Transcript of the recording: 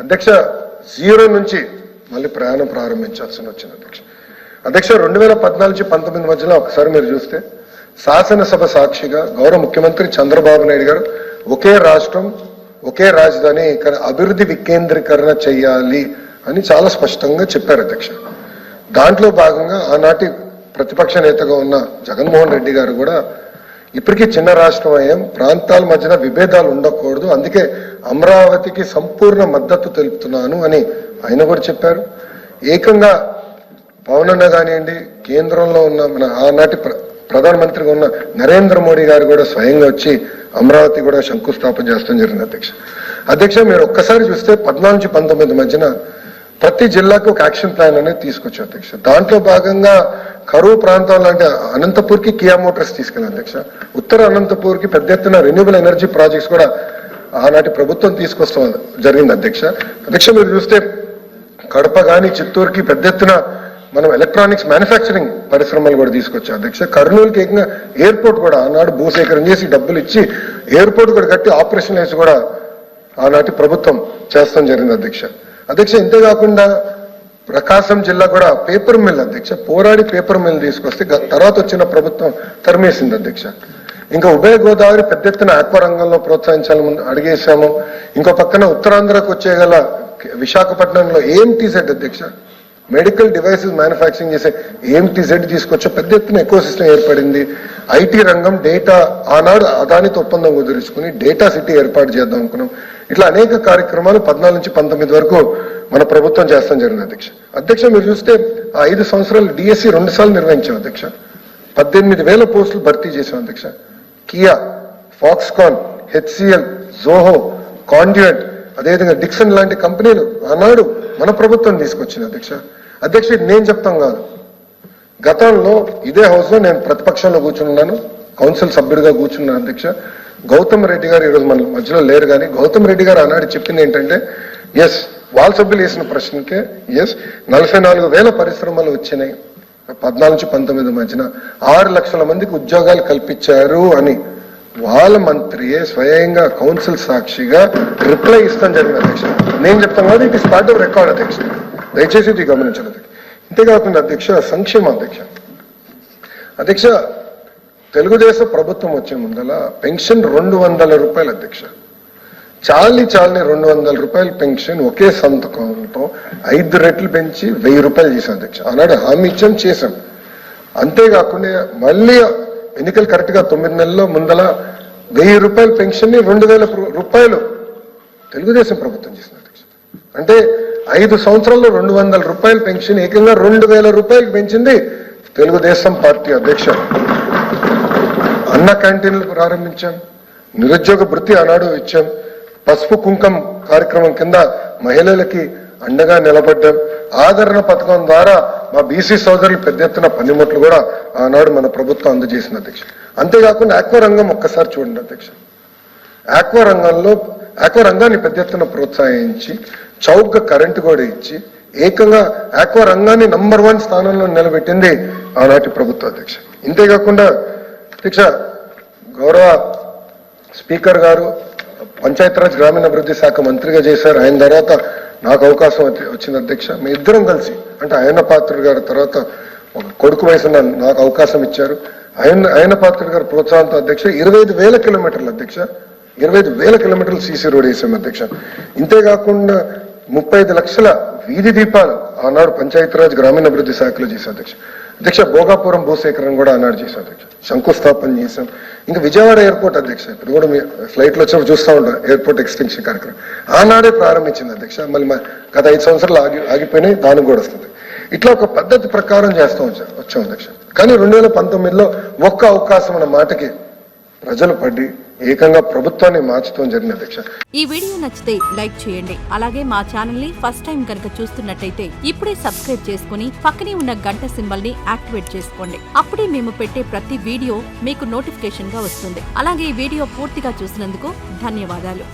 అధ్యక్ష జీరో నుంచి మళ్ళీ ప్రయాణం ప్రారంభించాల్సి వచ్చింది అధ్యక్ష 2014-19 మధ్యలో ఒకసారి మీరు చూస్తే శాసనసభ సాక్షిగా గౌరవ ముఖ్యమంత్రి చంద్రబాబు నాయుడు గారు ఒకే రాష్ట్రం ఒకే రాజధాని ఇక్కడ అభివృద్ధి వికేంద్రీకరణ చేయాలి అని చాలా స్పష్టంగా చెప్పారు అధ్యక్ష. దాంట్లో భాగంగా ఆనాటి ప్రతిపక్ష నేతగా ఉన్న జగన్మోహన్ రెడ్డి గారు కూడా ఇప్పటికీ చిన్న రాష్ట్రం అయ్యాం, ప్రాంతాల మధ్యన విభేదాలు ఉండకూడదు, అందుకే అమరావతికి సంపూర్ణ మద్దతు తెలుపుతున్నాను అని ఆయన కూడా చెప్పారు. ఏకంగా పవన్ అన్న కానివ్వండి, కేంద్రంలో ఉన్న మన ఆనాటి ప్రధానమంత్రిగా ఉన్న నరేంద్ర మోడీ గారు కూడా స్వయంగా వచ్చి అమరావతి కూడా శంకుస్థాపన చేస్తాం జరిగింది అధ్యక్ష. మీరు ఒక్కసారి చూస్తే 14-19 మధ్యన ప్రతి జిల్లాకు ఒక యాక్షన్ ప్లాన్ అనేది తీసుకొచ్చారు అధ్యక్ష. దాంట్లో భాగంగా కరువు ప్రాంతం లాంటి అనంతపూర్కి కియా మోటార్స్ తీసుకెళ్ళారు అధ్యక్ష. ఉత్తర అనంతపూర్కి పెద్ద ఎత్తున రెన్యూబుల్ ఎనర్జీ ప్రాజెక్ట్స్ కూడా ఆనాటి ప్రభుత్వం తీసుకొస్తాం జరిగింది అధ్యక్ష. మీరు చూస్తే కడప కానీ చిత్తూరుకి పెద్ద ఎత్తున మనం ఎలక్ట్రానిక్స్ మ్యానుఫ్యాక్చరింగ్ పరిశ్రమలు కూడా తీసుకొచ్చాం అధ్యక్ష. కర్నూలుకి ఏకంగా ఎయిర్పోర్ట్ కూడా ఆనాడు భూసేకరణ చేసి డబ్బులు ఇచ్చి ఎయిర్పోర్ట్ కూడా కట్టి ఆపరేషన్ వేసి కూడా ఆనాటి ప్రభుత్వం చేస్తాం జరిగింది అధ్యక్ష. ఇంతేకాకుండా ప్రకాశం జిల్లా కూడా పేపర్ మిల్ అధ్యక్ష, పోరాడి పేపర్ మిల్ తీసుకొస్తే తర్వాత వచ్చిన ప్రభుత్వం తరిమేసింది అధ్యక్ష. ఇంకా ఉభయ గోదావరి పెద్ద ఎత్తున ఆక్వా రంగంలో ప్రోత్సహించాలని అడిగేశాము. ఇంకో పక్కన ఉత్తరాంధ్రకు వచ్చేగల విశాఖపట్నంలో ఏఎంటీజెడ్ అధ్యక్ష, మెడికల్ డివైసెస్ మ్యానుఫ్యాక్చరింగ్ చేసే ఏఎంటీజెడ్ తీసుకొచ్చే పెద్ద ఎత్తున ఎకో సిస్టమ్ ఏర్పడింది. ఐటీ రంగం డేటా ఆనాడు అదానితో ఒప్పందం కుదుర్చుకుని డేటా సిటీ ఏర్పాటు చేద్దాం అనుకున్నాం. ఇట్లా అనేక కార్యక్రమాలు 14-19 వరకు మన ప్రభుత్వం చేస్తాం జరిగింది అధ్యక్ష. మీరు చూస్తే ఆ 5 సంవత్సరాలు డిఎస్సి 2 సార్లు నిర్వహించాం అధ్యక్ష. 18,000 పోస్టులు భర్తీ చేశాం అధ్యక్ష. Kia, Foxconn, HCl, Zoho, conduit, అదేవిధంగా డిక్సన్ లాంటి కంపెనీలు ఆనాడు మన ప్రభుత్వం తీసుకొచ్చింది అధ్యక్ష. నేను చెప్తాం కాదు, గతంలో ఇదే హౌస్ లో నేను ప్రతిపక్షంలో కూర్చున్నాను, కౌన్సిల్ సభ్యుడిగా కూర్చున్నాను అధ్యక్ష. గౌతమ్ రెడ్డి గారు ఈరోజు మన మధ్యలో లేరు, కానీ గౌతమ్ రెడ్డి గారు ఆనాడు చెప్పింది ఏంటంటే, ఎస్ వాళ్ళ సభ్యులు వేసిన ప్రశ్నకే 44,000 పరిశ్రమలు వచ్చినాయి 14-19 మధ్యన, 6 లక్షల మందికి ఉద్యోగాలు కల్పించారు అని వాళ్ళ మంత్రియే స్వయంగా కౌన్సిల్ సాక్షిగా రిప్లై ఇస్తాం జరిగింది అధ్యక్ష. నేను చెప్తాను కాదు, it is part of record అధ్యక్ష, దయచేసి ఇది గమనించాలి. ఇంతేకాకుండా అధ్యక్ష సంక్షేమ అధ్యక్ష తెలుగుదేశం ప్రభుత్వం వచ్చే ముందల పెన్షన్ 200 రూపాయలు అధ్యక్ష. చాలని 200 రూపాయల పెన్షన్ ఒకే సంతకంతో 5 రెట్లు పెంచి 1000 రూపాయలు చేశాం అధ్యక్ష. ఆనాడు హామీ ఇచ్చాం, చేశాం. అంతేకాకుండా మళ్ళీ ఎన్నికలు కరెక్ట్ గా 9 నెలల్లో ముందల 1000 రూపాయల పెన్షన్ ని 2,000 రూపాయలు తెలుగుదేశం ప్రభుత్వం చేసింది అధ్యక్ష. అంటే 5 సంవత్సరాల్లో 200 రూపాయల పెన్షన్ ఏకంగా 2,000 రూపాయలు పెంచింది తెలుగుదేశం పార్టీ అధ్యక్ష. అన్న క్యాంటీన్లు ప్రారంభించాం, నిరుద్యోగ భృతి ఆనాడు ఇచ్చాం, పసుపు కుంకం కార్యక్రమం కింద మహిళలకి అండగా నిలబడ్డాం, ఆదరణ పథకం ద్వారా మా బీసీ సోదరులు పెద్ద ఎత్తున పనిముట్లు కూడా ఆనాడు మన ప్రభుత్వం అందజేసింది అధ్యక్ష. అంతేకాకుండా ఆక్వా రంగం ఒక్కసారి చూడండి అధ్యక్ష. ఆక్వా రంగాన్ని పెద్ద ఎత్తున ప్రోత్సహించి చౌక కరెంటు కూడా ఇచ్చి ఏకంగా ఆక్వా రంగాన్ని నంబర్ 1 స్థానంలో నిలబెట్టింది ఆనాటి ప్రభుత్వం అధ్యక్ష. ఇంతేకాకుండా అధ్యక్ష గౌరవ స్పీకర్ గారు పంచాయతీరాజ్ గ్రామీణాభివృద్ధి శాఖ మంత్రిగా చేశారు. ఆయన తర్వాత నాకు అవకాశం వచ్చింది అధ్యక్ష. మీ ఇద్దరం కలిసి, అంటే అయ్యన్న పాత్రుడు గారి తర్వాత ఒక కొడుకు వయసున్న నాకు అవకాశం ఇచ్చారు. అయ్యన్న పాత్రుడు గారి ప్రోత్సాహంతో అధ్యక్ష 25,000 కిలోమీటర్లు అధ్యక్ష, 25,000 కిలోమీటర్లు సీసీ రోడ్ వేసాం అధ్యక్ష. ఇంతేకాకుండా 35 లక్షల వీధి దీపాలు ఆనాడు పంచాయతీరాజ్ గ్రామీణాభివృద్ధి శాఖలో చేశాం అధ్యక్ష. భోగాపురం భూసేకరణ కూడా ఆనాడు చేశాం అధ్యక్ష, శంకుస్థాపన చేశాం. ఇంకా విజయవాడ ఎయిర్పోర్ట్ అధ్యక్ష, ఇప్పుడు కూడా మీ ఫ్లైట్లో వచ్చినప్పుడు చూస్తూ ఉంటాం, ఎయిర్పోర్ట్ ఎక్స్టెన్షన్ కార్యక్రమం ఆనాడే ప్రారంభించింది అధ్యక్ష. మళ్ళీ గత 5 సంవత్సరాలు ఆగిపోయినాయి, దానికి కూడా వస్తుంది. ఇట్లా ఒక పద్ధతి ప్రకారం చేస్తూ వచ్చాం అధ్యక్ష. కానీ 2019లో ఒక్క అవకాశం అన్న మాటకి ప్రజలు పడి ఏకంగా ప్రభుత్వాన్ని మార్చడం జరిగింది అధ్యక్ష. ఈ వీడియో నచ్చితే లైక్ చేయండి. అలాగే మా ఛానల్ ని ఫస్ట్ టైం కనుక చూస్తున్నట్టయితే ఇప్పుడే సబ్స్క్రైబ్ చేసుకుని పక్కనే ఉన్న గంట సింబల్ ని యాక్టివేట్ చేసుకోండి. అప్పుడే మేము పెట్టే ప్రతి వీడియో మీకు నోటిఫికేషన్ గా వస్తుంది. అలాగే ఈ వీడియో పూర్తిగా చూసినందుకు ధన్యవాదాలు.